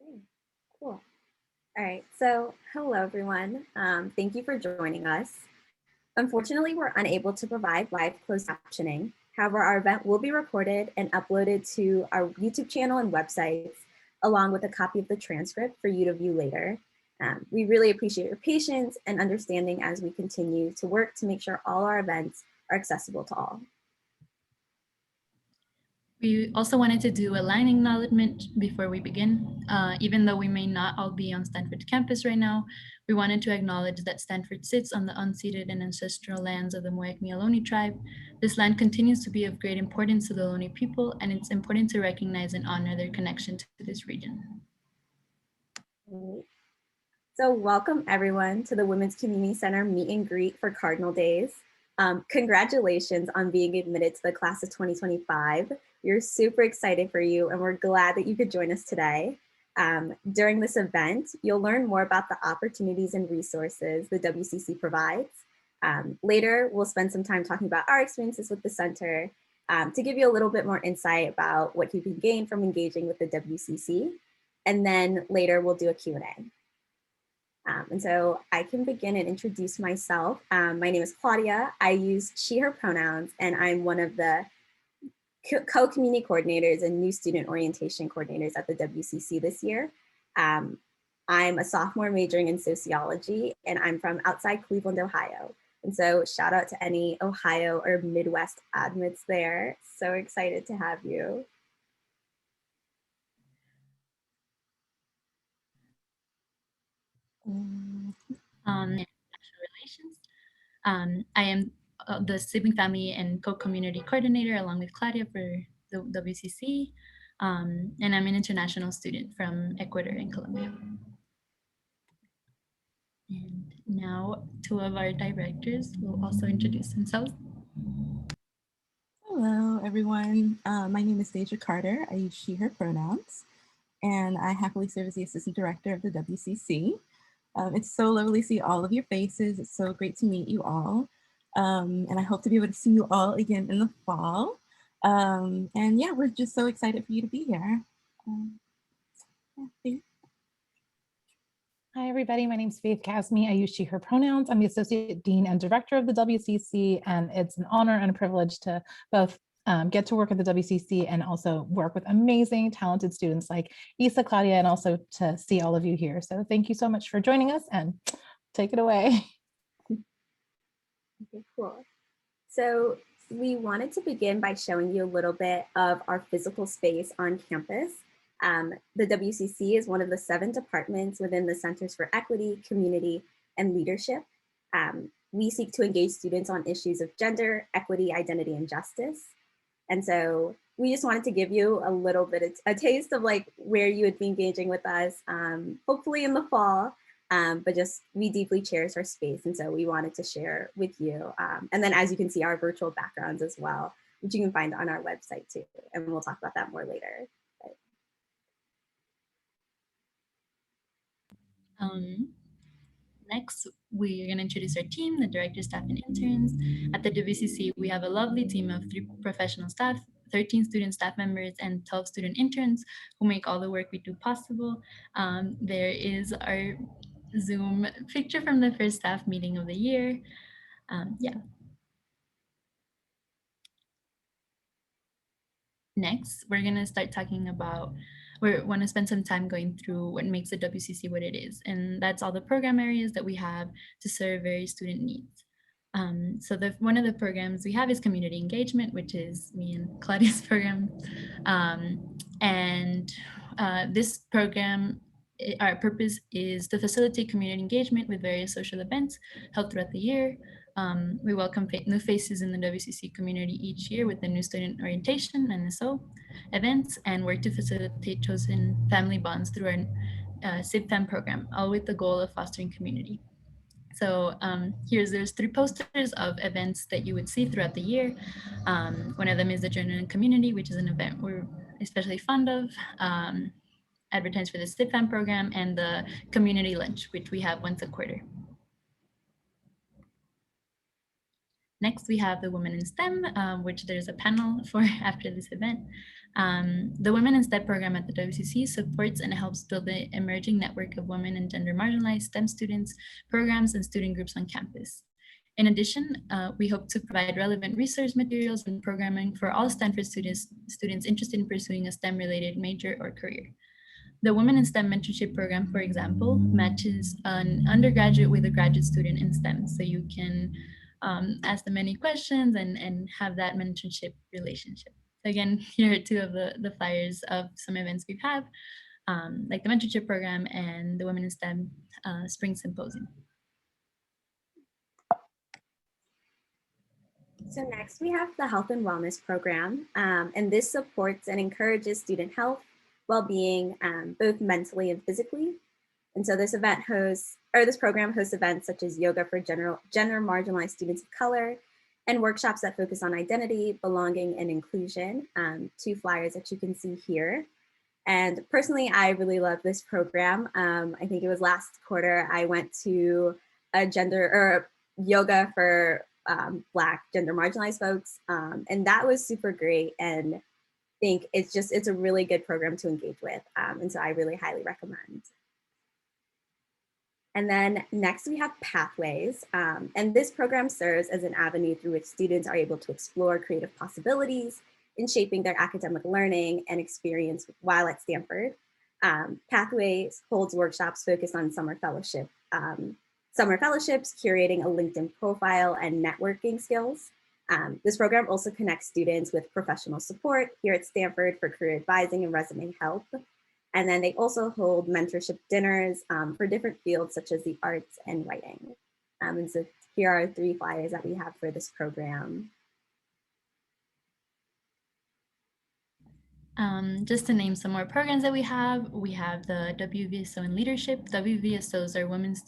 Okay, cool. All right, so hello everyone. Thank you for joining us. Unfortunately, we're unable to provide live closed captioning. However, our event will be recorded and uploaded to our YouTube channel and websites, along with a copy of the transcript for you to view later. We really appreciate your patience and understanding as we continue to work to make sure all our events are accessible to all. We also wanted to do a line acknowledgement before we begin. Even though we may not all be on Stanford campus right now, we wanted to acknowledge that Stanford sits on the unceded and ancestral lands of the Moyakmi Ohlone tribe. This land continues to be of great importance to the Ohlone people, and it's important to recognize and honor their connection to this region. So welcome everyone to the Women's Community Center meet and greet for Cardinal Days. Congratulations on being admitted to the class of 2025. We're super excited for you and we're glad that you could join us today. During this event, you'll learn more about the opportunities and resources the WCC provides. Later, we'll spend some time talking about our experiences with the center to give you a little bit more insight about what you can gain from engaging with the WCC. And then later, we'll do a Q&A. And so I can begin and introduce myself. My name is Claudia. I use she, her pronouns, and I'm one of the co-community coordinators and new student orientation coordinators at the WCC this year. I'm a sophomore majoring in sociology, and I'm from outside Cleveland, Ohio. And so shout out to any Ohio or Midwest admits there. So excited to have you. National relations. I am the sibling family and co-community coordinator along with Claudia for the WCC. And I'm an international student from Ecuador and Colombia. And now two of our directors will also introduce themselves. Hello, everyone. My name is Deja Carter. I use she, her pronouns, and I happily serve as the assistant director of the WCC. It's so lovely to see all of your faces. It's so great to meet you all. And I hope to be able to see you all again in the fall. And yeah, we're just so excited for you to be here. Yeah, Hi, everybody. My name is Faith Casme. I use she, her pronouns. I'm the Associate Dean and Director of the WCC, and it's an honor and a privilege to both get to work at the WCC and also work with amazing, talented students like Isa, Claudia, and also to see all of you here. So thank you so much for joining us, and take it away. Okay, cool. So we wanted to begin by showing you a little bit of our physical space on campus. The WCC is one of the 7 departments within the Centers for Equity, Community, and Leadership. We seek to engage students on issues of gender, equity, identity, and justice. And so we just wanted to give you a little bit of a taste of like where you would be engaging with us, hopefully in the fall. But just we deeply cherish our space. And so we wanted to share with you. And then as you can see, our virtual backgrounds as well, which you can find on our website too. And we'll talk about that more later. Next, we're going to introduce our team, the director, staff, and interns. At the WCC, we have a lovely team of 3 professional staff, 13 student staff members, and 12 student interns who make all the work we do possible. There is our Zoom picture from the first staff meeting of the year. Yeah. Next, we're going to start talking about, we want to spend some time going through what makes the WCC what it is. And that's all the program areas that we have to serve various student needs. So one of the programs we have is community engagement, which is me and Claudia's program. This program, our purpose is to facilitate community engagement with various social events held throughout the year. We welcome new faces in the WCC community each year with the new student orientation and NSO events, and work to facilitate chosen family bonds through our SIBFAM program, all with the goal of fostering community. So there's 3 posters of events that you would see throughout the year. One of them is the Journey in Community, which is an event we're especially fond of, advertised for the SIBFAM program, and the Community Lunch, which we have once a quarter. Next, we have the Women in STEM, which there's a panel for after this event. The Women in STEM program at the WCC supports and helps build the emerging network of women and gender marginalized STEM students, programs, and student groups on campus. In addition, we hope to provide relevant research materials and programming for all Stanford students interested in pursuing a STEM-related major or career. The Women in STEM mentorship program, for example, matches an undergraduate with a graduate student in STEM. So you can ask them any questions and have that mentorship relationship. So again, here are two of the flyers of some events we've had, like the mentorship program and the Women in STEM Spring Symposium. So next we have the Health and Wellness Program, and this supports and encourages student health, well-being, both mentally and physically. And so this program hosts events such as yoga for gender marginalized students of color, and workshops that focus on identity, belonging, and inclusion. Two flyers that you can see here. And personally, I really love this program. I think it was last quarter, I went to a yoga for Black gender marginalized folks. And that was super great. And I think it's a really good program to engage with. And so I really highly recommend. And then next we have Pathways. And this program serves as an avenue through which students are able to explore creative possibilities in shaping their academic learning and experience while at Stanford. Pathways holds workshops focused on summer fellowships, curating a LinkedIn profile and networking skills. This program also connects students with professional support here at Stanford for career advising and resume help. And then they also hold mentorship dinners for different fields such as the arts and writing. And so here are 3 flyers that we have for this program. Just to name some more programs that we have the WVSO in Leadership. WVSOs are Women's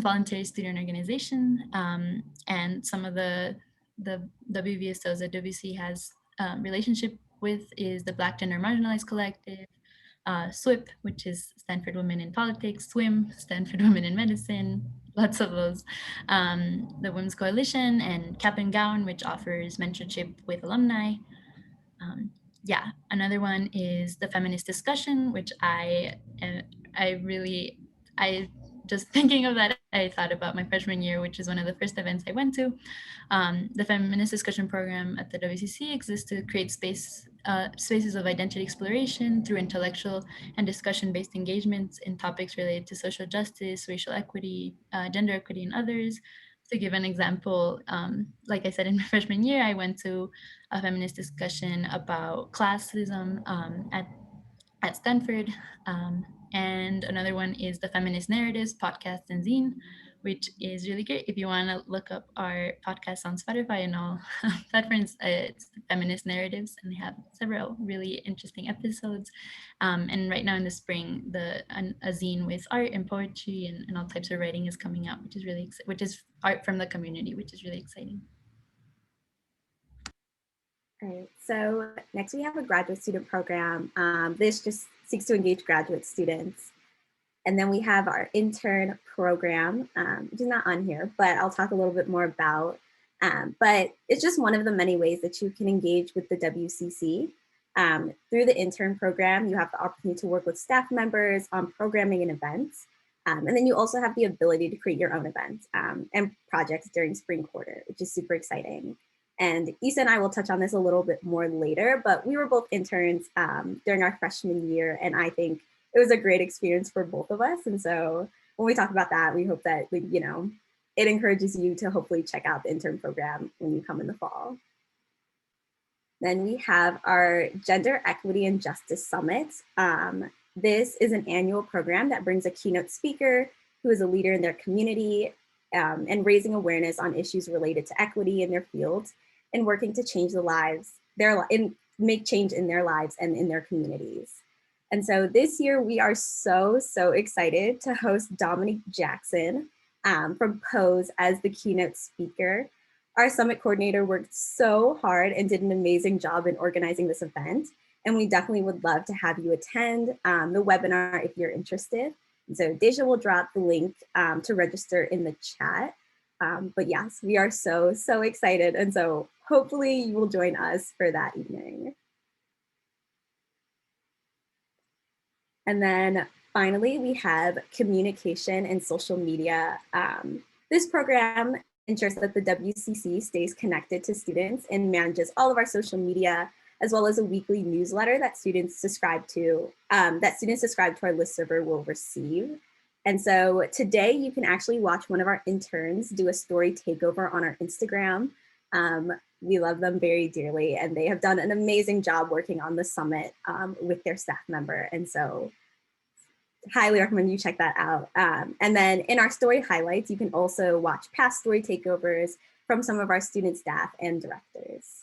Voluntary Student Organization, and some of the WVSOs that WC has relationship with is the Black Gender Marginalized Collective, SWIP, which is Stanford Women in Politics, SWIM, Stanford Women in Medicine, lots of those, the Women's Coalition, and Cap and Gown, which offers mentorship with alumni. Another one is the Feminist Discussion, which I just thinking of that, I thought about my freshman year, which is one of the first events I went to. The Feminist Discussion Program at the WCC exists to create spaces of identity exploration through intellectual and discussion-based engagements in topics related to social justice, racial equity, gender equity, and others. To give an example, like I said, in my freshman year, I went to a feminist discussion about classism at Stanford. And another one is the Feminist Narratives podcast and zine, which is really great. If you want to look up our podcast on Spotify and all platforms, it's Feminist Narratives, and they have several really interesting episodes. And right now in the spring, a zine with art and poetry and all types of writing is coming out, which is art from the community, which is really exciting. All right, so next we have a graduate student program. This just seeks to engage graduate students. And then we have our intern program, which is not on here, but I'll talk a little bit more about. But it's just one of the many ways that you can engage with the WCC. Through the intern program, you have the opportunity to work with staff members on programming and events. And then you also have the ability to create your own events and projects during spring quarter, which is super exciting. And Issa and I will touch on this a little bit more later, but we were both interns during our freshman year, and I think it was a great experience for both of us. And so when we talk about that, we hope that it encourages you to hopefully check out the intern program when you come in the fall. Then we have our Gender Equity and Justice Summit. This is an annual program that brings a keynote speaker who is a leader in their community and raising awareness on issues related to equity in their fields and working to change make change in their lives and in their communities. And so this year we are so excited to host Dominique Jackson from Pose as the keynote speaker. Our summit coordinator worked so hard and did an amazing job in organizing this event. And we definitely would love to have you attend the webinar if you're interested. So Deja will drop the link to register in the chat. But yes, we are so excited. And so hopefully you will join us for that evening. And then finally, we have communication and social media. This program ensures that the WCC stays connected to students and manages all of our social media, as well as a weekly newsletter that students subscribe to, our list server will receive. And so today you can actually watch one of our interns do a story takeover on our Instagram. We love them very dearly, and they have done an amazing job working on the summit with their staff member. And so highly recommend you check that out. And then in our story highlights, you can also watch past story takeovers from some of our student staff and directors.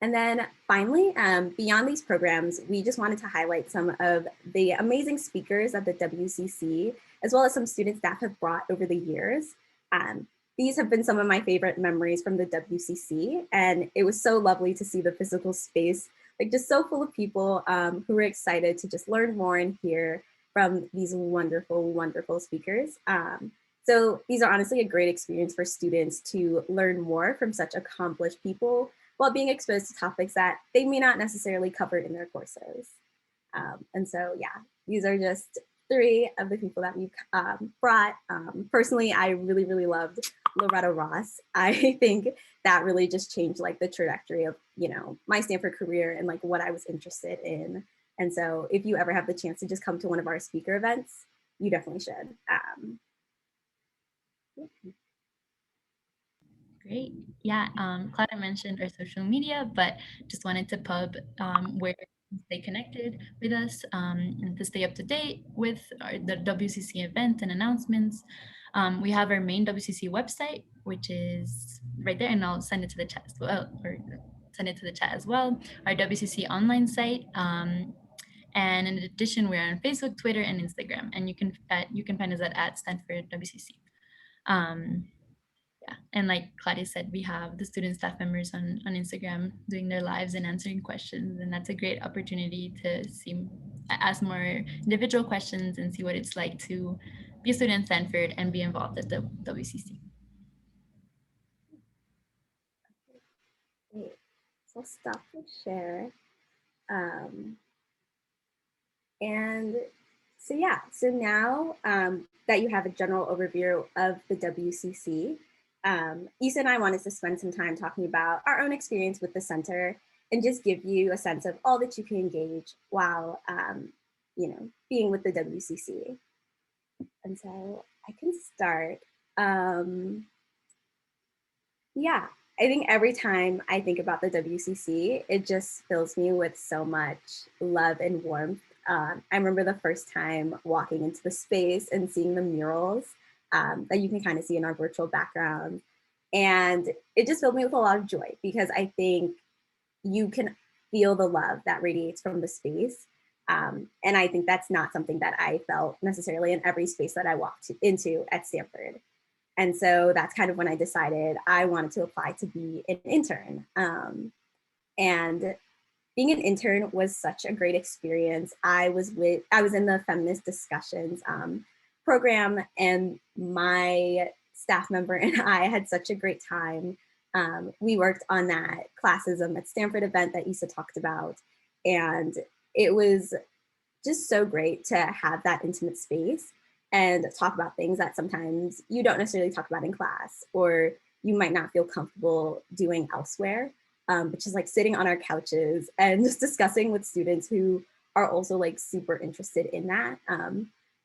And then finally, beyond these programs, we just wanted to highlight some of the amazing speakers that the WCC, as well as some student staff have brought over the years. These have been some of my favorite memories from the WCC, and it was so lovely to see the physical space, like just so full of people who were excited to just learn more and hear from these wonderful, wonderful speakers. So these are honestly a great experience for students to learn more from such accomplished people while being exposed to topics that they may not necessarily cover in their courses. And so, yeah, these are just 3 of the people that we've brought. Personally, I really, really loved Loretta Ross. I think that really just changed like the trajectory of, my Stanford career and like what I was interested in. And so if you ever have the chance to just come to one of our speaker events, you definitely should. Great. Yeah, Clara mentioned our social media, but just wanted to pub where you can stay connected with us and to stay up to date with the WCC event and announcements. We have our main WCC website, which is right there, and I'll send it to the chat as well, or send it to the chat as well. Our WCC online site. And in addition, we're on Facebook, Twitter, and Instagram, and you can find us at Stanford WCC. Yeah, and like Claudia said, we have the student staff members on Instagram doing their lives and answering questions, and that's a great opportunity to ask more individual questions and see what it's like to be a student at Stanford and be involved at the WCC. Great. So I'll stop the share. And so yeah, so now that you have a general overview of the WCC, Issa and I wanted to spend some time talking about our own experience with the center and just give you a sense of all that you can engage while being with the WCC. And so I can start. Yeah, I think every time I think about the WCC, it just fills me with so much love and warmth. I remember the first time walking into the space and seeing the murals that you can kind of see in our virtual background. And it just filled me with a lot of joy because I think you can feel the love that radiates from the space. And I think that's not something that I felt necessarily in every space that I walked into at Stanford. And so that's kind of when I decided I wanted to apply to be an intern. And being an intern was such a great experience. I was in the feminist discussions program, and my staff member and I had such a great time. We worked on that classism at Stanford event that Issa talked about. And it was just so great to have that intimate space and talk about things that sometimes you don't necessarily talk about in class or you might not feel comfortable doing elsewhere. But just like sitting on our couches and just discussing with students who are also like super interested in that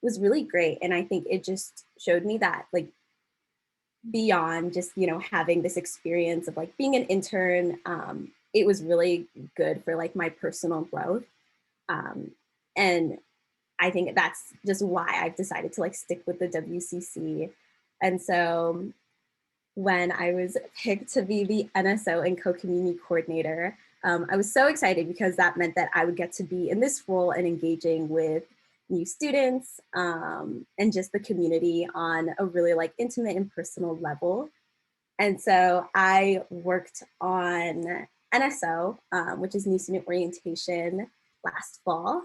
was really great. And I think it just showed me that like beyond just, having this experience of like being an intern, it was really good for like my personal growth. And I think that's just why I've decided to like stick with the WCC. And so when I was picked to be the NSO and co-community coordinator, I was so excited because that meant that I would get to be in this role and engaging with new students and just the community on a really like intimate and personal level. And so I worked on NSO, which is New Student Orientation, last fall.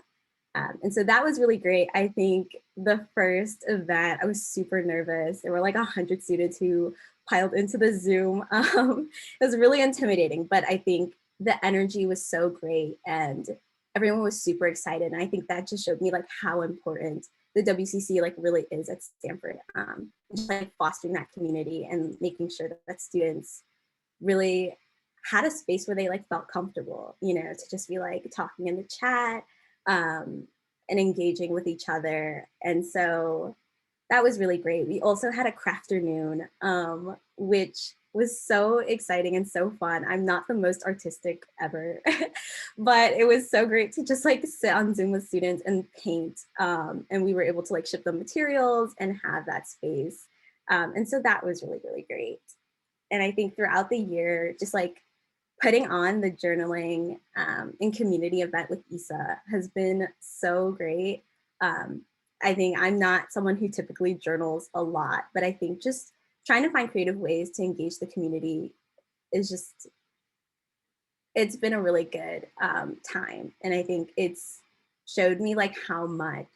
And so that was really great. I think the first event, I was super nervous. There were like 100 students who piled into the Zoom. It was really intimidating, but I think the energy was so great and everyone was super excited. And I think that just showed me like how important the WCC like really is at Stanford. Just like fostering that community and making sure that students really had a space where they like felt comfortable, you know, to just be like talking in the chat and engaging with each other. And so that was really great. We also had a crafternoon, which was so exciting and so fun. I'm not the most artistic ever, but it was so great to just like sit on Zoom with students and paint. And we were able to like ship them materials and have that space. And so that was really, really great. And I think throughout the year, just like putting on the journaling and community event with Isa has been so great. I think I'm not someone who typically journals a lot, but I think just trying to find creative ways to engage the community is just, it's been a really good time. And I think it's showed me like how much,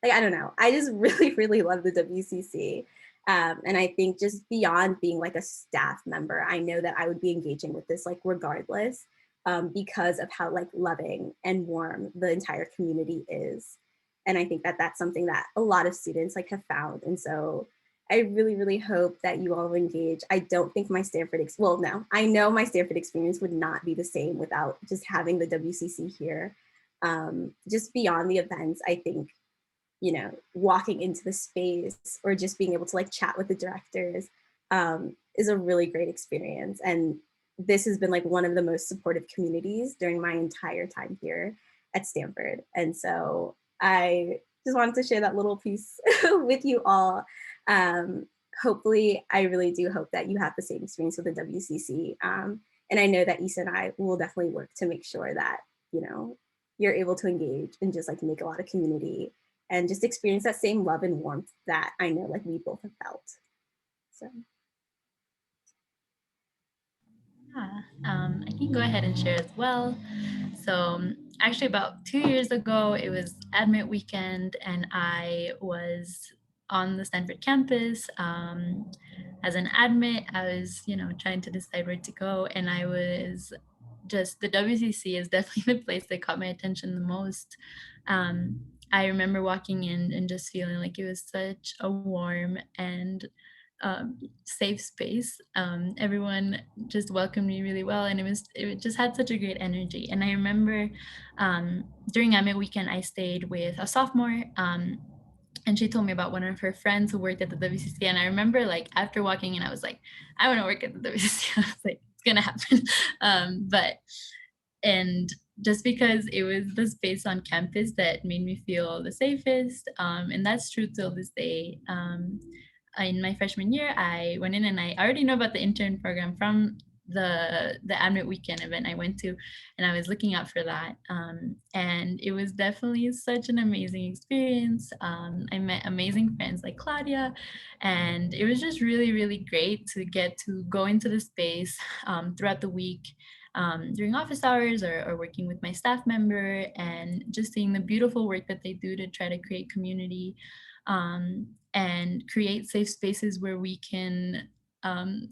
like, I don't know, I just really, really love the WCC. And I think just beyond being like a staff member, I know that I would be engaging with this like regardless because of how like loving and warm the entire community is. And I think that that's something that a lot of students like have found. And so I really, really hope that you all engage. I don't think my Stanford, well, no, I know my Stanford experience would not be the same without just having the WCC here. Just beyond the events, I think, you know, walking into the space or just being able to like chat with the directors is a really great experience. And this has been like one of the most supportive communities during my entire time here at Stanford. And so I just wanted to share that little piece with you all. Hopefully, I really do hope that you have the same experience with the WCC. And I know that Issa and I will definitely work to make sure that, you know, you're able to engage and just like make a lot of community and just experience that same love and warmth that I know like we both have felt. So. Yeah, I can go ahead and share as well. So actually about 2 years ago, it was admit weekend and I was on the Stanford campus. As an admit, I was, you know, trying to decide where to go, and I was just, the WCC is definitely the place that caught my attention the most. I remember walking in and just feeling like it was such a warm and safe space. Everyone just welcomed me really well, and it just had such a great energy. And I remember during Admit weekend, I stayed with a sophomore. And she told me about one of her friends who worked at the WCC. And I remember like after walking in, I was like, I want to work at the WCC. I was like, it's going to happen. And just because it was the space on campus that made me feel the safest. And that's true till this day. In my freshman year, I went in and I already know about the intern program from the Admit weekend event I went to, and I was looking out for that. And it was definitely such an amazing experience. I met amazing friends like Claudia, and it was just really, really great to get to go into the space throughout the week. During office hours or working with my staff member, and just seeing the beautiful work that they do to try to create community and create safe spaces where we can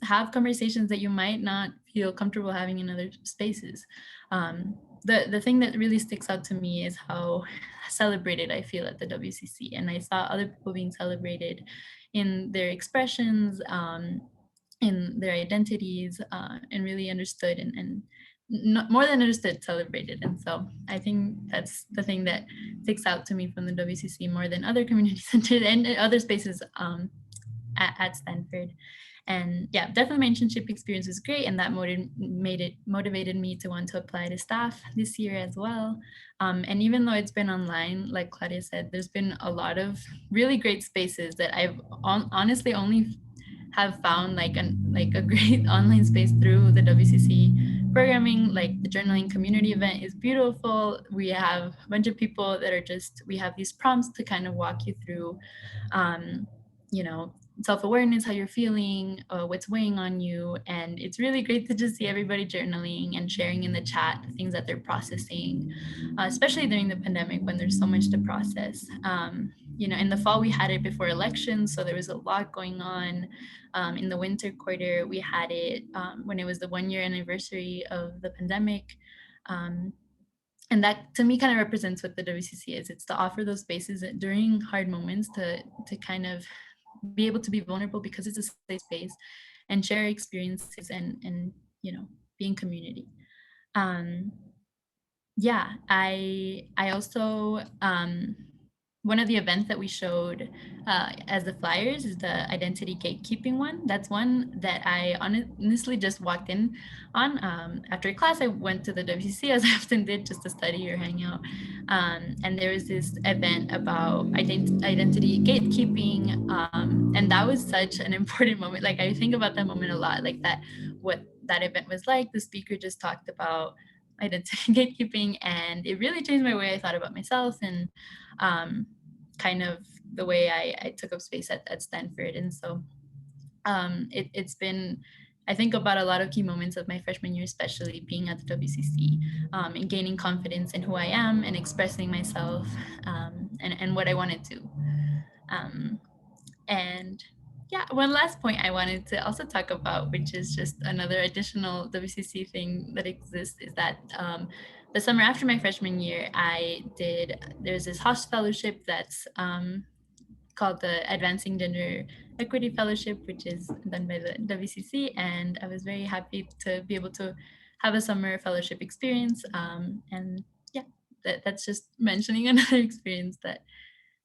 have conversations that you might not feel comfortable having in other spaces. The thing that really sticks out to me is how celebrated I feel at the WCC, and I saw other people being celebrated in their expressions, in their identities, and really understood and more than understood, celebrated. And so I think that's the thing that sticks out to me from the WCC more than other community centers and other spaces at Stanford. And yeah, definitely my internship experience was great, and that motivated me to want to apply to staff this year as well. And even though it's been online, like Claudia said, there's been a lot of really great spaces that I've honestly only have found like a great online space through the WCC programming. Like the journaling community event is beautiful. We have a bunch of people that are just, we have these prompts to kind of walk you through, you know, self-awareness, how you're feeling, what's weighing on you. And it's really great to just see everybody journaling and sharing in the chat the things that they're processing, especially during the pandemic when there's so much to process. You know, in the fall, we had it before elections, so there was a lot going on. In the winter quarter, we had it when it was the 1 year anniversary of the pandemic. And that to me kind of represents what the WCC is. It's to offer those spaces during hard moments to kind of be able to be vulnerable because it's a safe space and share experiences and you know, be in community. Yeah, I also one of the events that we showed as the flyers is the identity gatekeeping one. That's one that I honestly just walked in on. After class, I went to the WCC as I often did just to study or hang out. And there was this event about identity gatekeeping. And that was such an important moment. Like I think about that moment a lot, like that, what that event was like. The speaker just talked about identity gatekeeping, and it really changed my way I thought about myself and kind of the way I took up space at Stanford. And so it's been, I think about a lot of key moments of my freshman year, especially being at the WCC and gaining confidence in who I am and expressing myself and what I wanted to. And yeah, one last point I wanted to also talk about, which is just another additional WCC thing that exists, is that the summer after my freshman year, there's this Host Fellowship that's called the Advancing Gender Equity Fellowship, which is done by the WCC. And I was very happy to be able to have a summer fellowship experience. And yeah, that's just mentioning another experience that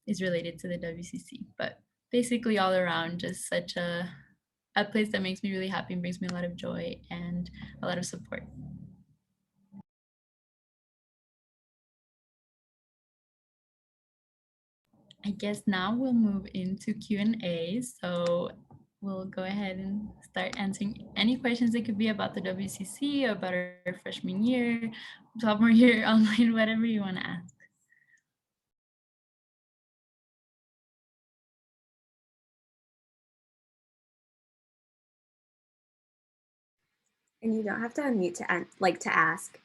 is related to the WCC. But basically all around, just such a place that makes me really happy and brings me a lot of joy and a lot of support. I guess now we'll move into Q&A. So we'll go ahead and start answering any questions. It could be about the WCC, about our freshman year, sophomore year, online, whatever you want to ask. And you don't have to unmute to ask.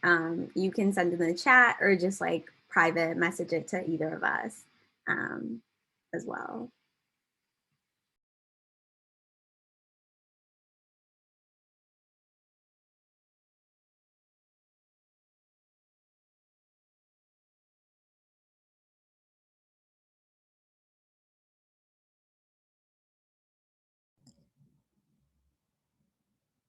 You can send it in the chat or just like private message it to either of us as well.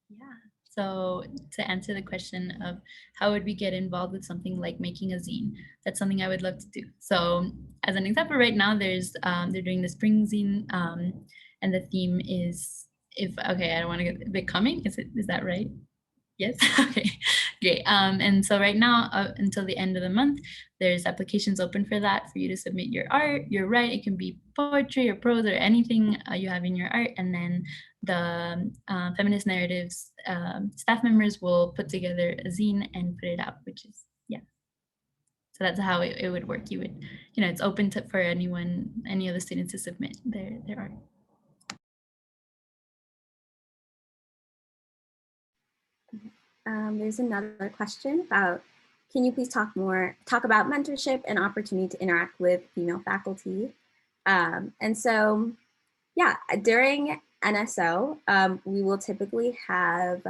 Yeah. So to answer the question of how would we get involved with something like making a zine, that's something I would love to do. So as an example, right now they're doing the spring zine, and the theme is okay, I don't want to get becoming. Is that right? Yes. Okay, great. And so right now, until the end of the month, there's applications open for that, for you to submit your art. You're right, it can be poetry or prose or anything you have in your art. And then the Feminist Narratives staff members will put together a zine and put it out, which is, yeah. So that's how it would work. You would, it's open for anyone, any of the students to submit their art. There's another question about, can you please talk about mentorship and opportunity to interact with female faculty? And so, yeah, during NSO, we will typically have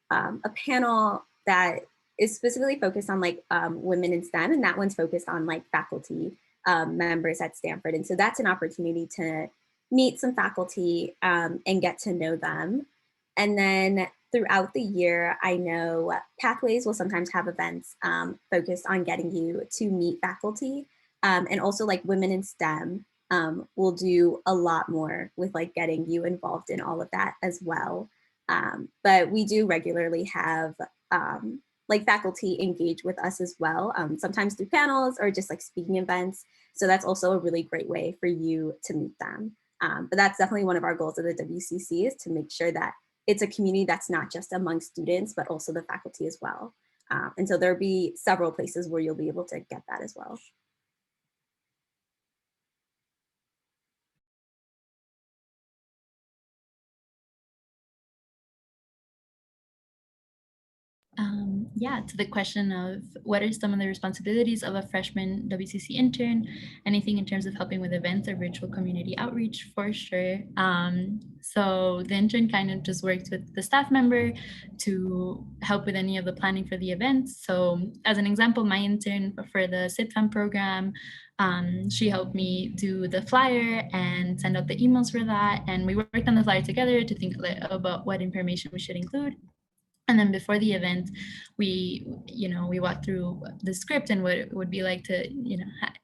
a panel that is specifically focused on like women in STEM, and that one's focused on like faculty members at Stanford. And so that's an opportunity to meet some faculty and get to know them. And then throughout the year, I know Pathways will sometimes have events focused on getting you to meet faculty. And also like Women in STEM will do a lot more with like getting you involved in all of that as well. But we do regularly have like faculty engage with us as well, sometimes through panels or just like speaking events. So that's also a really great way for you to meet them. But that's definitely one of our goals of the WCC, is to make sure that it's a community that's not just among students, but also the faculty as well. And so there'll be several places where you'll be able to get that as well. yeah, to the question of what are some of the responsibilities of a freshman WCC intern, anything in terms of helping with events or virtual community outreach, for sure. So the intern kind of just works with the staff member to help with any of the planning for the events. So as an example, my intern for the SIPFAM program, she helped me do the flyer and send out the emails for that. And we worked on the flyer together to think about what information we should include. And then before the event, we walked through the script and what it would be like to,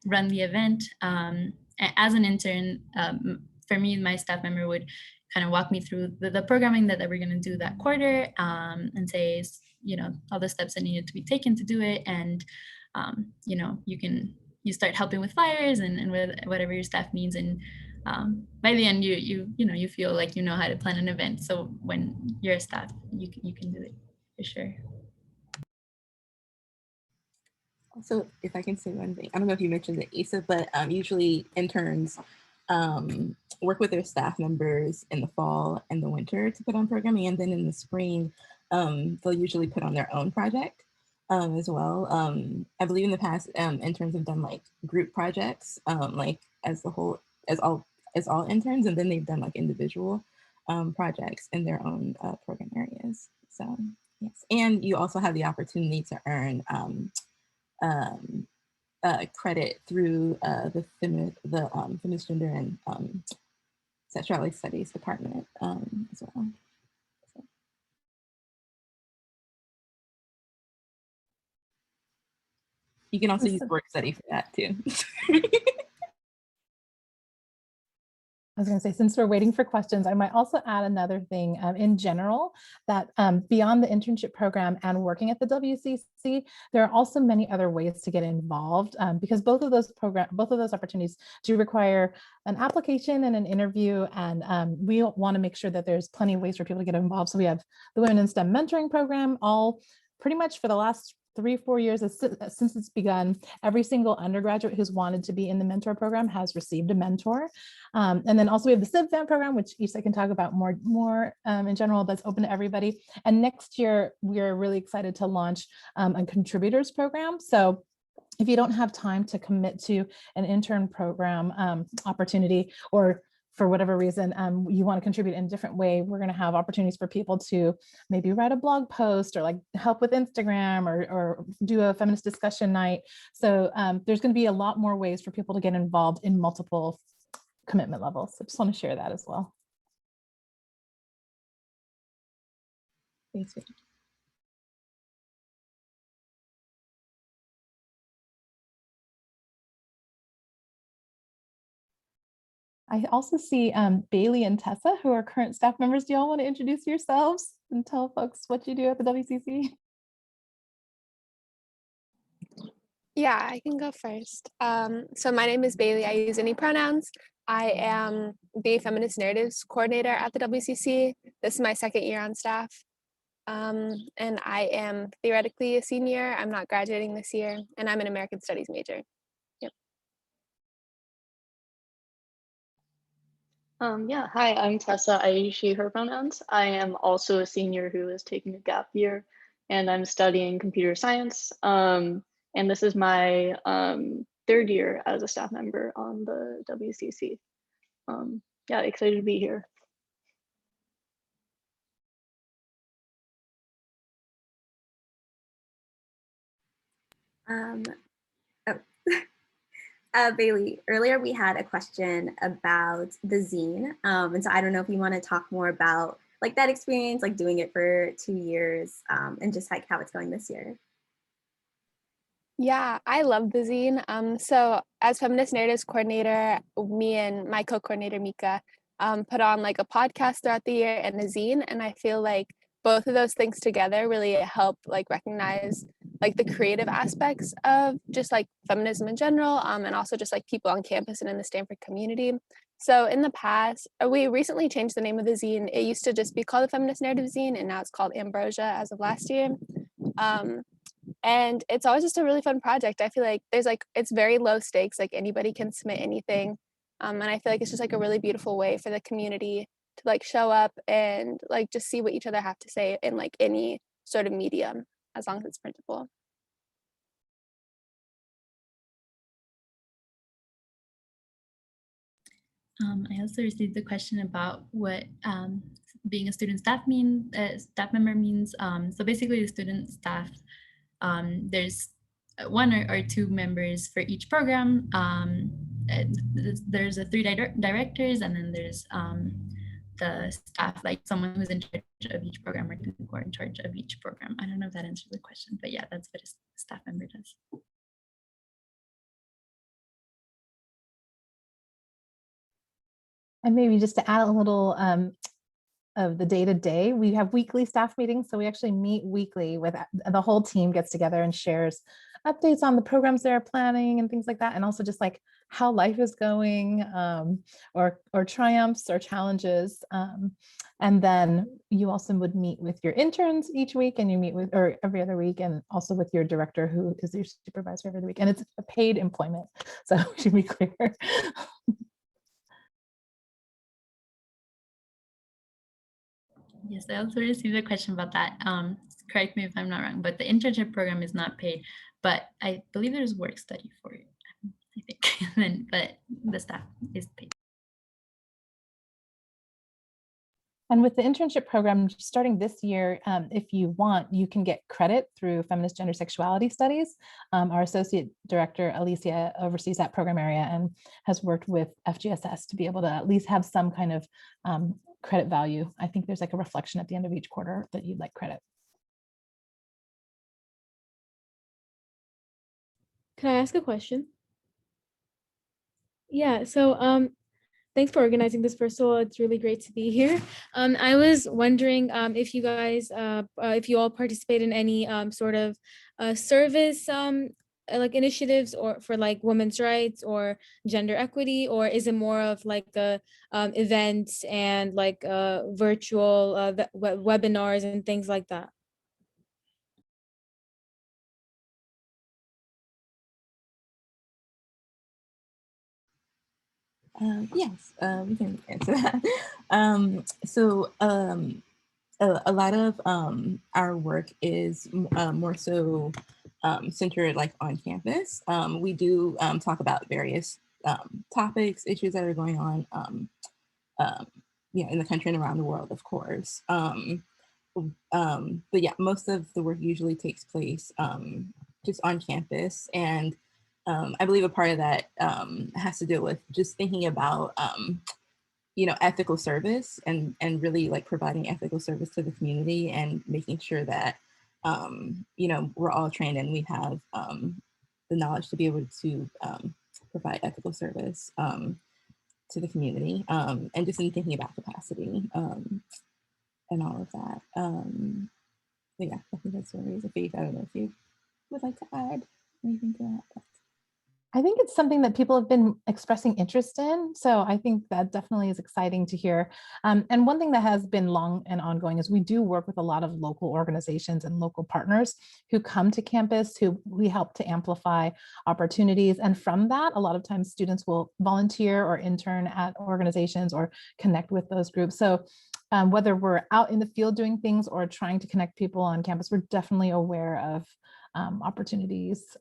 run the event. As an intern, for me, my staff member would kind of walk me through the programming that we're going to do that quarter, and say, all the steps that needed to be taken to do it. And, you start helping with flyers and with whatever your staff needs. And by the end, you feel like you know how to plan an event. So when you're a staff, you can do it for sure. Also, if I can say one thing, I don't know if you mentioned the ASA, but usually interns work with their staff members in the fall and the winter to put on programming, and then in the spring, they'll usually put on their own project as well. I believe in the past, interns have done like group projects, like as all interns, and then they've done like individual projects in their own program areas. So yes, and you also have the opportunity to earn credit through the Feminist Gender and Sexuality Studies department as well. So. You can also use work study for that too. I was going to say, since we're waiting for questions, I might also add another thing in general, that beyond the internship program and working at the WCC, there are also many other ways to get involved, because both of those opportunities do require an application and an interview, and we want to make sure that there's plenty of ways for people to get involved. So we have the Women in STEM mentoring program, all pretty much for the last 3-4 years since it's begun. Every single undergraduate who's wanted to be in the mentor program has received a mentor. And then also we have the SIPFAM program, which Issa can talk about more in general, but it's open to everybody. And next year, we're really excited to launch a contributors program. So if you don't have time to commit to an intern program opportunity, or for whatever reason, you want to contribute in a different way, we're going to have opportunities for people to maybe write a blog post or like help with Instagram or do a feminist discussion night. So there's going to be a lot more ways for people to get involved in multiple commitment levels. So just want to share that as well. Thanks. I also see Bailey and Tessa, who are current staff members. Do y'all want to introduce yourselves and tell folks what you do at the WCC? Yeah, I can go first. So my name is Bailey. I use any pronouns. I am the Feminist Narratives Coordinator at the WCC. This is my second year on staff. And I am theoretically a senior. I'm not graduating this year, and I'm an American Studies major. Yep. Yeah, hi, I'm Tessa. I use she, her pronouns. I am also a senior who is taking a gap year, and I'm studying computer science. And this is my third year as a staff member on the WCC. Yeah, excited to be here. Bailey, earlier we had a question about the zine. And so I don't know if you want to talk more about like that experience, like doing it for 2 years, and just like how it's going this year. Yeah, I love the zine. So as Feminist Narratives Coordinator, me and my co-coordinator Mika put on like a podcast throughout the year and a zine, and I feel like both of those things together really help like recognize like the creative aspects of just like feminism in general, and also just like people on campus and in the Stanford community. So in the past, we recently changed the name of the zine. It used to just be called the Feminist Narrative Zine, and now it's called Ambrosia as of last year. And it's always just a really fun project. I feel like it's very low stakes, like anybody can submit anything. And I feel like it's just like a really beautiful way for the community to like show up and like just see what each other have to say in like any sort of medium. as long as it's printable. I also received the question about what being a student staff staff member means. So basically, the student staff, there's one or two members for each program. There's the three directors, and then there's the staff, like someone who's in charge of each program or two who are in charge of each program. I don't know if that answers the question, but yeah, that's what a staff member does. And maybe just to add a little of the day-to-day, we have weekly staff meetings. So we actually meet weekly with the whole team gets together and shares updates on the programs they're planning and things like that. And also just like how life is going, or triumphs or challenges. And then you also would meet with your interns each week, and you meet with, or every other week, and also with your director who is your supervisor every other week. And it's a paid employment. So we should be clear. Yes, I also received a question about that. Correct me if I'm not wrong, but the internship program is not paid, but I believe there's work study for it, I think, but the staff is paid. And with the internship program starting this year, if you want, you can get credit through Feminist Gender Sexuality Studies. Our associate director, Alicia, oversees that program area and has worked with FGSS to be able to at least have some kind of credit value. I think there's like a reflection at the end of each quarter that you'd like credit. Can I ask a question? Yeah, so thanks for organizing this. First of all, it's really great to be here. I was wondering if you guys, if you all participate in any sort of service like initiatives or for like women's rights or gender equity, or is it more of like the events and like virtual webinars and things like that? Yes, we can answer that. A lot of our work is more so centered like on campus. We do talk about various topics, issues that are going on in the country and around the world, of course. But yeah, most of the work usually takes place just on campus. And I believe a part of that has to do with just thinking about ethical service and really like providing ethical service to the community and making sure that, we're all trained and we have the knowledge to be able to provide ethical service to the community, and just in thinking about capacity and all of that. But yeah, I think that's areas of faith. I don't know if you would like to add anything to that. I think it's something that people have been expressing interest in. So I think that definitely is exciting to hear. And one thing that has been long and ongoing is we do work with a lot of local organizations and local partners who come to campus, who we help to amplify opportunities. And from that, a lot of times students will volunteer or intern at organizations or connect with those groups. So whether we're out in the field doing things or trying to connect people on campus, we're definitely aware of opportunities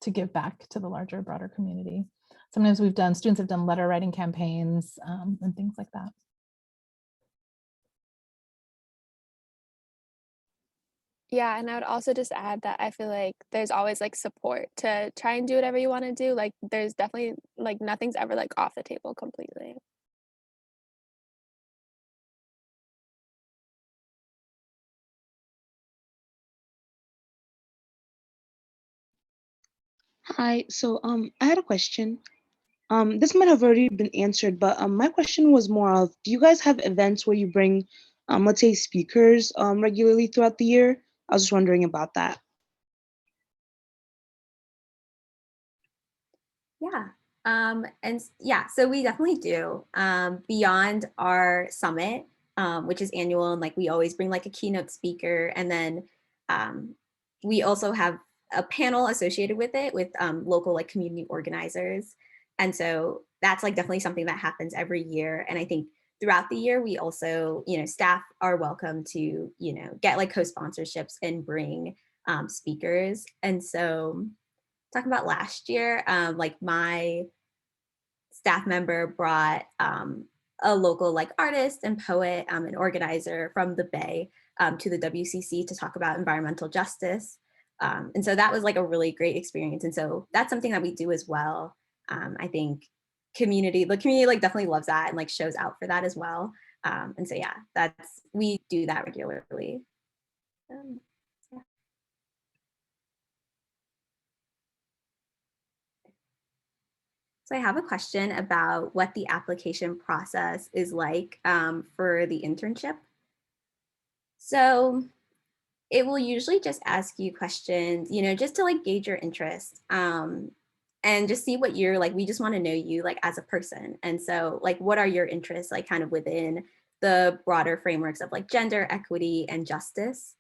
to give back to the larger, broader community. Sometimes students have done letter writing campaigns and things like that. Yeah, and I would also just add that I feel like there's always like support to try and do whatever you want to do. Like there's definitely like nothing's ever like off the table completely. Hi, so I had a question. This might have already been answered, but my question was more of, do you guys have events where you bring, let's say, speakers regularly throughout the year? I was just wondering about that. Yeah. And yeah, so we definitely do. Beyond our summit, which is annual, and like we always bring like a keynote speaker, and then we also have a panel associated with it with local like community organizers. And so that's like definitely something that happens every year. And I think throughout the year, we also, staff are welcome to, get like co-sponsorships and bring speakers. And so talking about last year, like my staff member brought a local like artist and poet and organizer from the Bay to the WCC to talk about environmental justice. And so that was like a really great experience. And so that's something that we do as well. I think the community like definitely loves that and like shows out for that as well. And so yeah, we do that regularly. Yeah. So I have a question about what the application process is like for the internship. So it will usually just ask you questions, just to like gauge your interest and just see what you're like. We just want to know you like as a person. And so like, what are your interests like kind of within the broader frameworks of like gender, equity, and justice?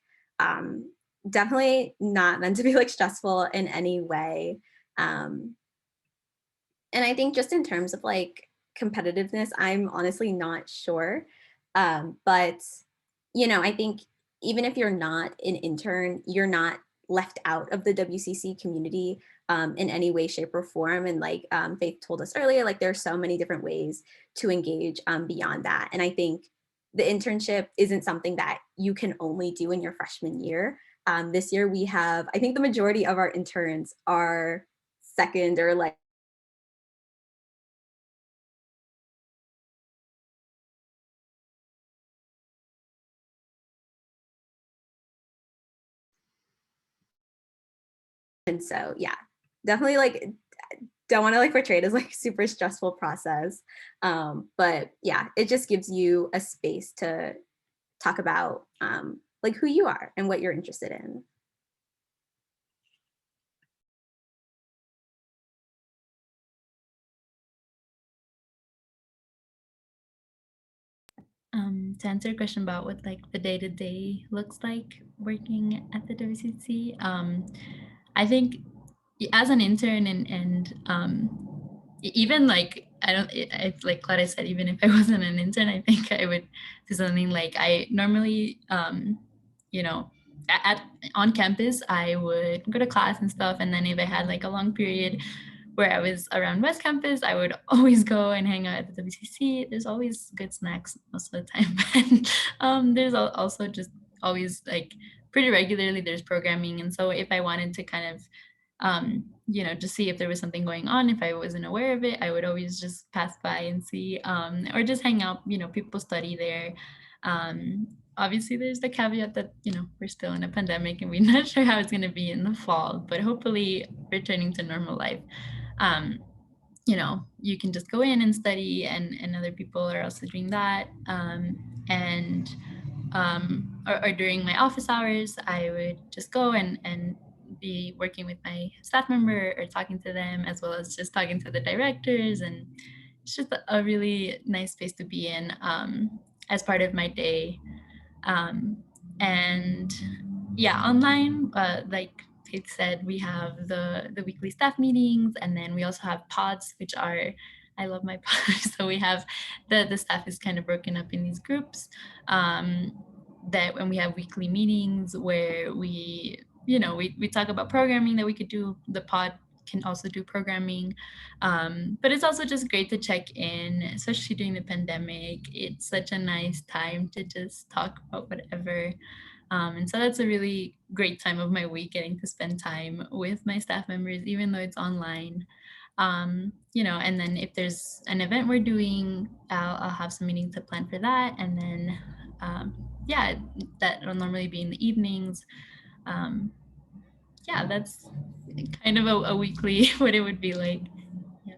Definitely not meant to be like stressful in any way. And I think just in terms of like competitiveness, I'm honestly not sure. But, I think even if you're not an intern, you're not left out of the WCC community in any way, shape, or form. And like Faith told us earlier, like there's so many different ways to engage beyond that. And I think the internship isn't something that you can only do in your freshman year. This year we have, I think the majority of our interns are second or like and so yeah, definitely like don't want to like portray it as like super stressful process. But yeah, it just gives you a space to talk about like who you are and what you're interested in. To answer your question about what like the day-to-day looks like working at the WCC, I think as an intern and even like I like Clara said, even if I wasn't an intern, I think I would do something like I normally you know at on campus I would go to class and stuff, and then if I had like a long period where I was around West Campus, I would always go and hang out at the WCC. There's always good snacks most of the time. And there's also just always like pretty regularly there's programming. And so if I wanted to kind of, just see if there was something going on, if I wasn't aware of it, I would always just pass by and see, or just hang out, people study there. Obviously there's the caveat that, we're still in a pandemic and we're not sure how it's going to be in the fall, but hopefully returning to normal life. You can just go in and study, and other people are also doing that. Or during my office hours, I would just go and be working with my staff member or talking to them, as well as just talking to the directors. And it's just a really nice space to be in as part of my day. And yeah, online, like Kate said, we have the weekly staff meetings, and then we also have pods, which are, I love my pods. So we have the staff is kind of broken up in these groups that when we have weekly meetings where we talk about programming that we could do. The pod can also do programming, but it's also just great to check in, especially during the pandemic. It's such a nice time to just talk about whatever. And so that's a really great time of my week, getting to spend time with my staff members, even though it's online. And then if there's an event we're doing, I'll have some meetings to plan for that. And then, that will normally be in the evenings. That's kind of a weekly, what it would be like. Yeah.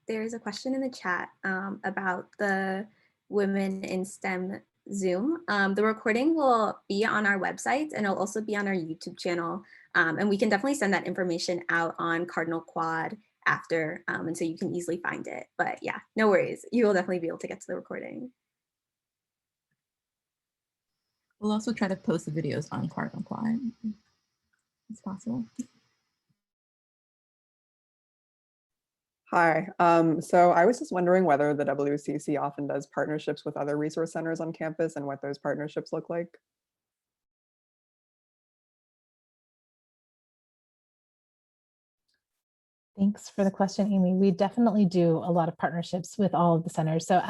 There's a question in the chat about the Women in STEM Zoom. The recording will be on our website, and it'll also be on our YouTube channel. And we can definitely send that information out on Cardinal Quad after, and so you can easily find it. But yeah, no worries. You will definitely be able to get to the recording. We'll also try to post the videos on Cardinal Quad as possible. Hi. So I was just wondering whether the WCC often does partnerships with other resource centers on campus and what those partnerships look like. Thanks for the question, Amy. We definitely do a lot of partnerships with all of the centers. So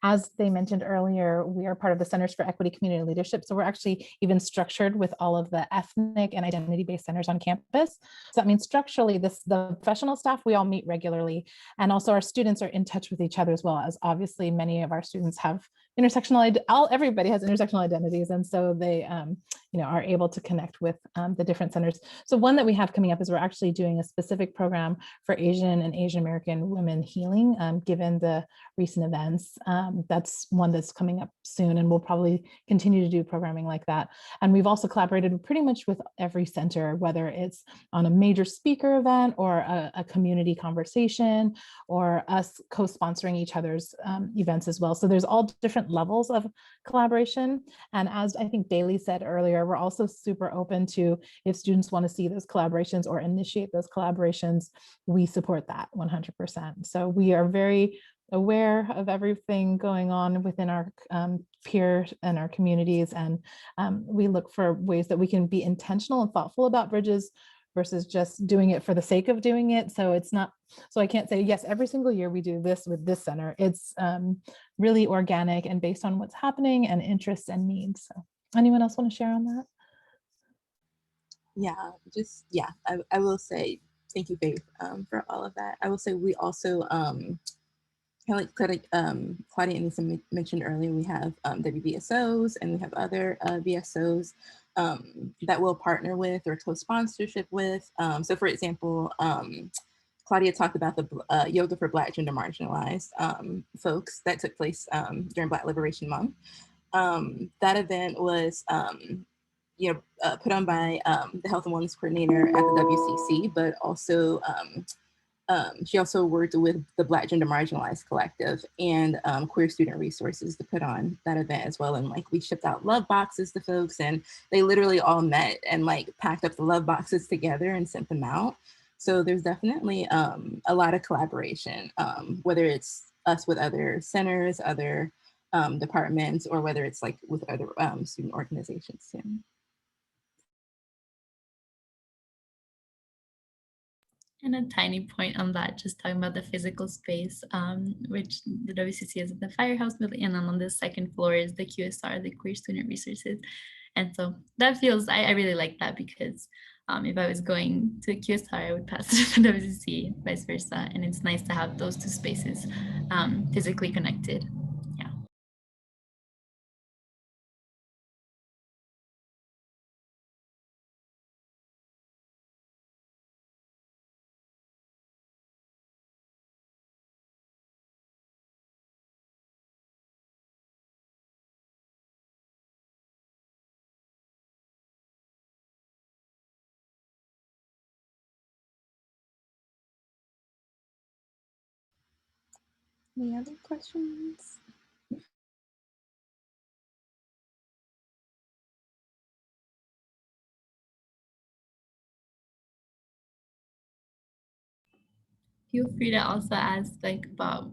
as they mentioned earlier, we are part of the Centers for Equity Community Leadership. So we're actually even structured with all of the ethnic and identity-based centers on campus. So that means structurally, the professional staff, we all meet regularly. And also our students are in touch with each other as well, as obviously many of our students have everybody has intersectional identities. And so they are able to connect with the different centers. So one that we have coming up is we're actually doing a specific program for Asian and Asian American women healing, given the recent events. That's one that's coming up soon, and we'll probably continue to do programming like that. And we've also collaborated pretty much with every center, whether it's on a major speaker event or a community conversation, or us co-sponsoring each other's events as well. So there's all different levels of collaboration. And as I think Bailey said earlier, we're also super open to, if students want to see those collaborations or initiate those collaborations, we support that 100%. So we are very aware of everything going on within our peers and our communities. And we look for ways that we can be intentional and thoughtful about bridges versus just doing it for the sake of doing it. So it's not, so I can't say, yes, every single year we do this with this center. It's really organic and based on what's happening and interests and needs. So anyone else want to share on that? I will say thank you, Faith, for all of that. I will say we also, kind of like Claudia and Lisa mentioned earlier, we have WBSOs and we have other VSOs that we'll partner with or co-sponsorship with. So for example, Claudia talked about the Yoga for Black Gender Marginalized folks that took place during Black Liberation Month. That event was put on by the Health and Wellness Coordinator at the WCC, but also she also worked with the Black Gender Marginalized Collective and Queer Student Resources to put on that event as well. And like we shipped out love boxes to folks, and they literally all met and like packed up the love boxes together and sent them out. So there's definitely a lot of collaboration, whether it's us with other centers, other departments, or whether it's like with other student organizations too. And a tiny point on that, just talking about the physical space, which the WCC is at the Firehouse building, and then on the second floor is the QSR, the Queer Student Resources. And so that feels, I really like that, because if I was going to QSR, I would pass to the WCC, vice versa. And it's nice to have those two spaces physically connected. Yeah. Any other questions? Feel free to also ask like about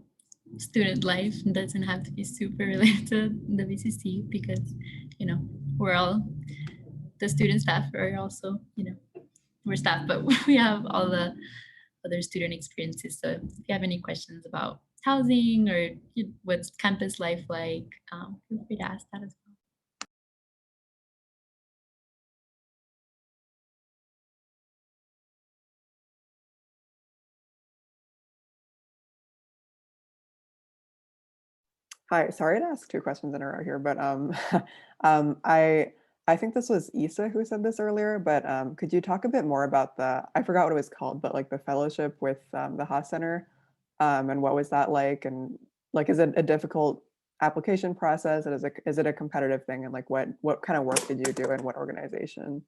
student life. It doesn't have to be super related to the WCC, because we're all the student staff are also we're staff, but we have all the other student experiences. So if you have any questions about housing or what's campus life like, feel free to ask that as well. Hi, sorry to ask two questions in a row here, but I think this was Issa who said this earlier, but could you talk a bit more about I forgot what it was called, but like the fellowship with the Haas Center, and what was that like? And like, is it a difficult application process? And is it a competitive thing? And like, what kind of work did you do and what organization?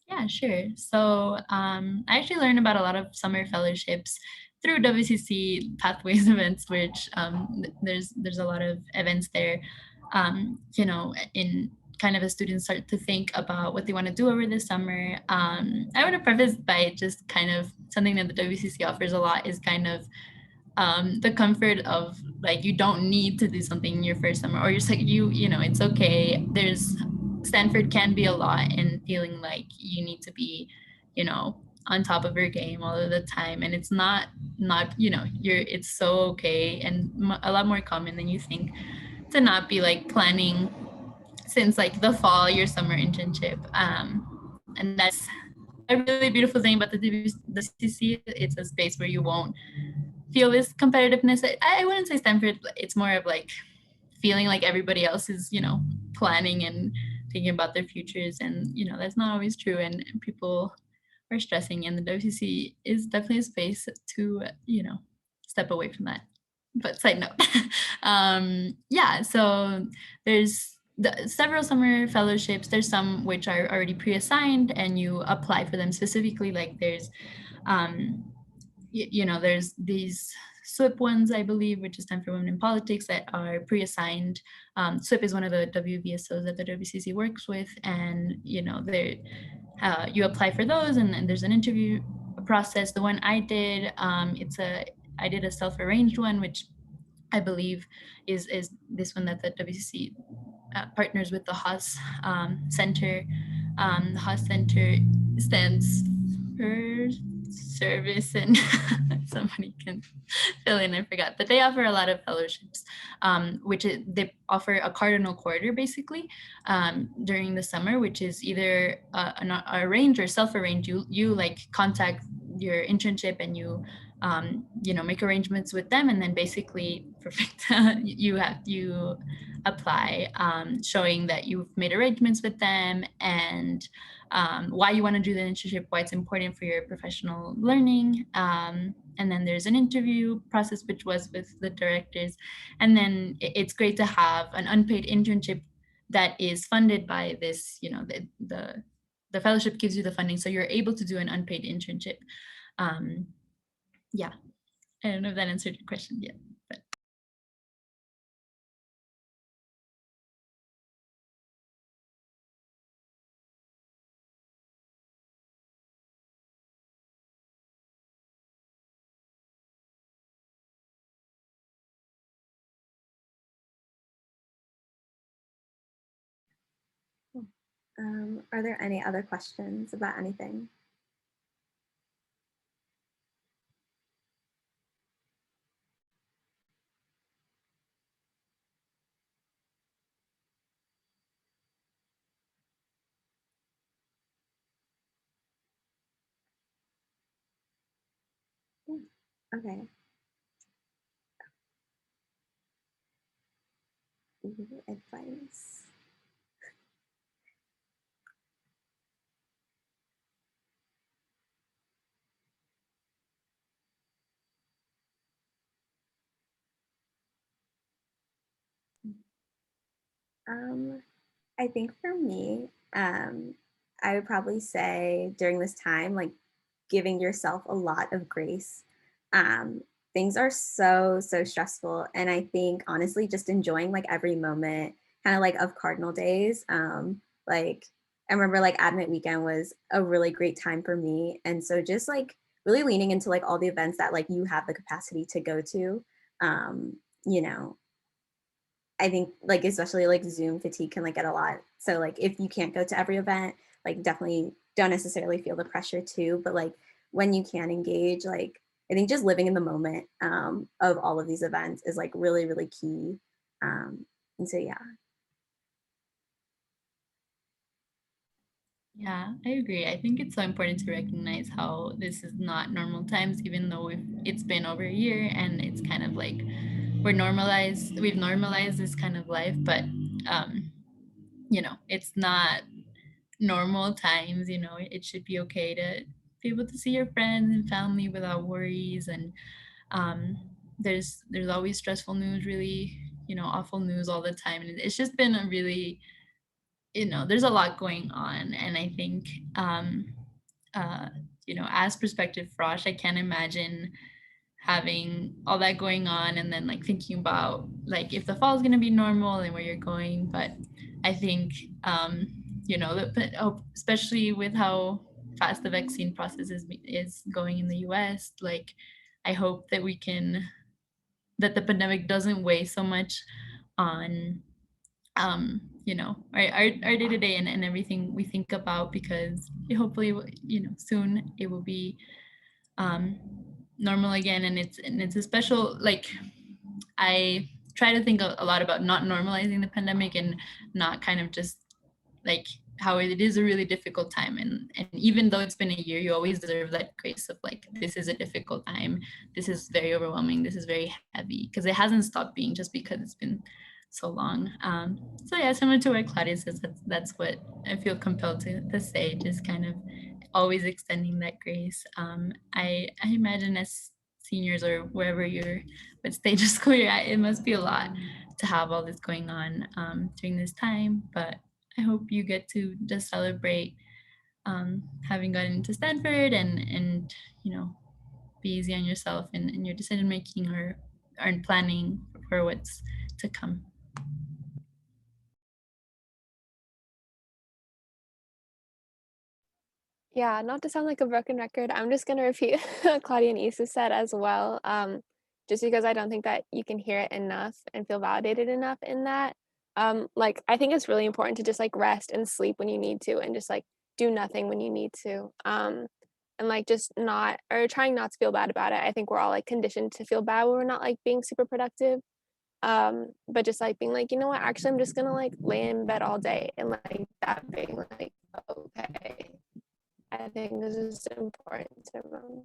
Yeah, sure. So I actually learned about a lot of summer fellowships through WCC Pathways events, which there's a lot of events there, in kind of as students start to think about what they want to do over the summer, I want to preface by just kind of something that the WCC offers a lot is kind of the comfort of like you don't need to do something in your first summer, or you're just like you know it's okay. There's Stanford can be a lot, and feeling like you need to be, you know, on top of your game all of the time, and it's not you know you're it's so okay and a lot more common than you think to not be like planning since like the fall your summer internship, and that's a really beautiful thing about the CC. It's a space where you won't feel this competitiveness. I wouldn't say Stanford, it's more of like feeling like everybody else is, you know, planning and thinking about their futures. And, you know, that's not always true. And people are stressing. And the WCC is definitely a space to, you know, step away from that. But side note, yeah, so there's several summer fellowships. There's some which are already pre-assigned and you apply for them specifically. Like there's you know, there's these SWIP ones, I believe, which is Time for Women in Politics, that are pre-assigned. SWIP is one of the WVSOs that the WCC works with, and you know, you apply for those, and then there's an interview process. The one I did, I did a self-arranged one, which I believe is this one that the WCC partners with the Haas Center. The Haas Center stands for service, and somebody can fill in, I forgot, but they offer a lot of fellowships, they offer a Cardinal quarter basically during the summer, which is either an arranged or self-arranged. You like contact your internship and you you know, make arrangements with them, and then basically you apply, showing that you've made arrangements with them and why you want to do the internship, why it's important for your professional learning. And then there's an interview process, which was with the directors. And then it's great to have an unpaid internship that is funded by this, you know, the fellowship gives you the funding, so you're able to do an unpaid internship. Yeah, I don't know if that answered your question yet. But. Are there any other questions about anything? Okay. Advice. I think for me, I would probably say during this time, like giving yourself a lot of grace. Um, Things are so stressful, and I think honestly, just enjoying like every moment, kind of like of Cardinal days. Like I remember like Admit weekend was a really great time for me, and so just like really leaning into like all the events that like you have the capacity to go to. You know, I think like especially like Zoom fatigue can like get a lot. So like if you can't go to every event, like definitely don't necessarily feel the pressure too. But like when you can engage, like I think just living in the moment of all of these events is like really key. And so yeah. Yeah, I agree. I think it's so important to recognize how this is not normal times, even though it's been over a year and it's kind of like we've normalized this kind of life, but you know, it's not normal times. You know, it should be okay to be able to see your friends and family without worries. And um, there's always stressful news, really, you know, awful news all the time, and it's just been a really, you know, there's a lot going on. And I think uh, you know, as prospective frosh, I can't imagine having all that going on, and then like thinking about like if the fall is going to be normal and where you're going. But I think you know, especially with how fast the vaccine process is going in the US, like I hope that that the pandemic doesn't weigh so much on you know, our day-to-day and everything we think about, because hopefully, you know, soon it will be um normal again. And it's a special, like, I try to think a lot about not normalizing the pandemic and not kind of just like how it is a really difficult time. And even though it's been a year, you always deserve that grace of like, this is a difficult time, this is very overwhelming, this is very heavy, because it hasn't stopped being just because it's been so long. So yeah, similar to what Claudia says, that's what I feel compelled to say, just kind of always extending that grace. I imagine as seniors or wherever you're, what stage of school you're at, it must be a lot to have all this going on during this time. But I hope you get to just celebrate having gotten into Stanford, and you know, be easy on yourself in your decision making or in planning for what's to come. Yeah, not to sound like a broken record, I'm just gonna repeat what Claudia and Issa said as well, just because I don't think that you can hear it enough and feel validated enough in that. Like, I think it's really important to just like rest and sleep when you need to, and just like do nothing when you need to. And like just not, or trying not to feel bad about it. I think we're all like conditioned to feel bad when we're not like being super productive. But just like being like, you know what, actually I'm just gonna like lay in bed all day, and like that being like, okay. I think this is important to remember.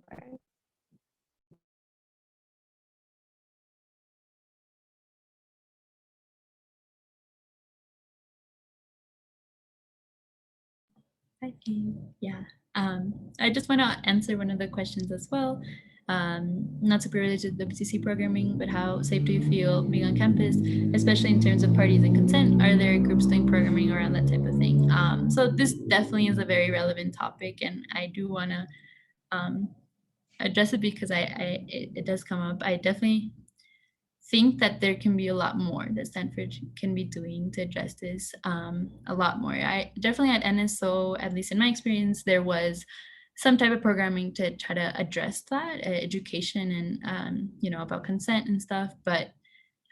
I think, yeah. I just want to answer one of the questions as well. Not super related to the WCC programming, but how safe do you feel being on campus, especially in terms of parties and consent? Are there groups doing programming around that type of thing? So this definitely is a very relevant topic, and I do want to address it because it does come up. I definitely think that there can be a lot more that Stanford can be doing to address this, a lot more. I definitely at NSO, at least in my experience, there was some type of programming to try to address that, education and you know, about consent and stuff. But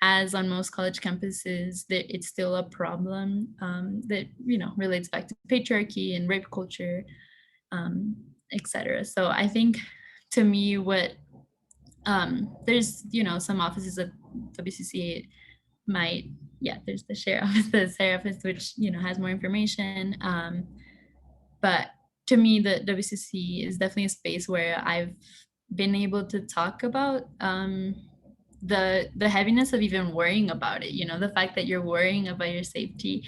as on most college campuses, that it's still a problem that, you know, relates back to patriarchy and rape culture, etc. So I think, to me, what there's, you know, some offices at WCC might, yeah, there's the share office, the SARE office, which, you know, has more information. But to me, the WCC is definitely a space where I've been able to talk about the heaviness of even worrying about it. You know, the fact that you're worrying about your safety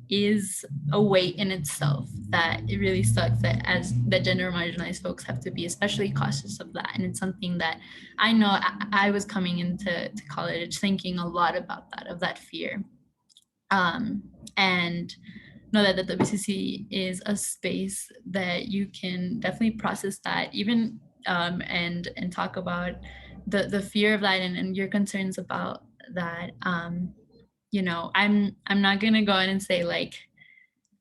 is a weight in itself, that it really sucks that as the gender marginalized folks have to be especially cautious of that. And it's something that I know I was coming into college thinking a lot about that, of that fear. And know that the WCC is a space that you can definitely process that, even and talk about the fear of that, and your concerns about that. You know, I'm not gonna go in and say like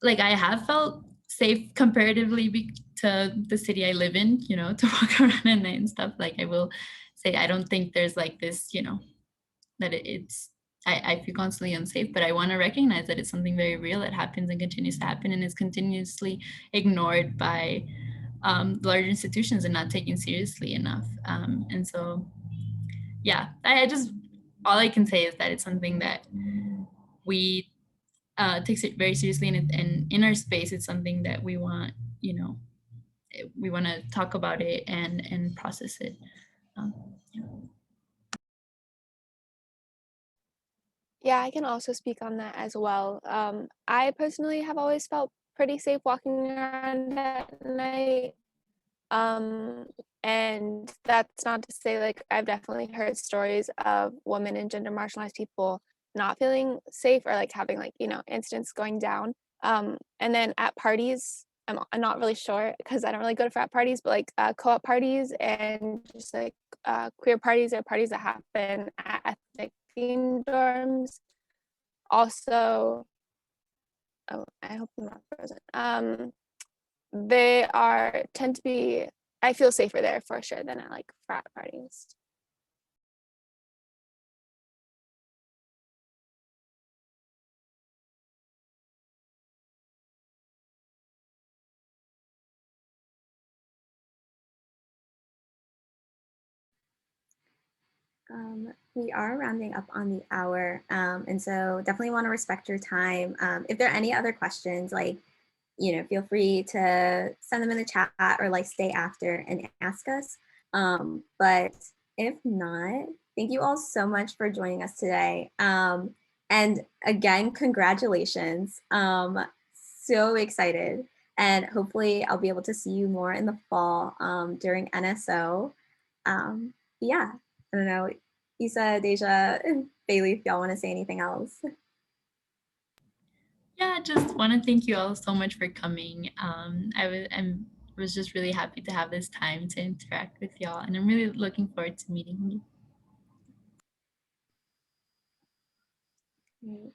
I have felt safe comparatively to the city I live in, you know, to walk around at night and stuff. Like, I will say I don't think there's like this, you know, that it's I feel constantly unsafe, but I want to recognize that it's something very real that happens and continues to happen, and is continuously ignored by large institutions and not taken seriously enough. And so, yeah, I just, all I can say is that it's something that we takes it very seriously, and in our space, it's something that we want, you know, we want to talk about it and process it. Yeah. Yeah, I can also speak on that as well. I personally have always felt pretty safe walking around at night. Um, and that's not to say, like, I've definitely heard stories of women and gender marginalized people not feeling safe, or like having like, you know, incidents going down. And then at parties, I'm not really sure because I don't really go to frat parties, but like co-op parties and just like queer parties or parties that happen at ethnic themed dorms. Also, oh, I hope I'm not frozen. They tend to be, I feel safer there for sure than at like frat parties. We are rounding up on the hour, and so definitely want to respect your time. If there are any other questions, like, feel free to send them in the chat or like stay after and ask us. But if not, thank you all so much for joining us today. And again, congratulations. So excited. And hopefully I'll be able to see you more in the fall during NSO. Yeah, I don't know, Isa, Deja, Bailey, if y'all want to say anything else. Yeah, just want to thank you all so much for coming. Was just really happy to have this time to interact with y'all, and I'm really looking forward to meeting you. Great.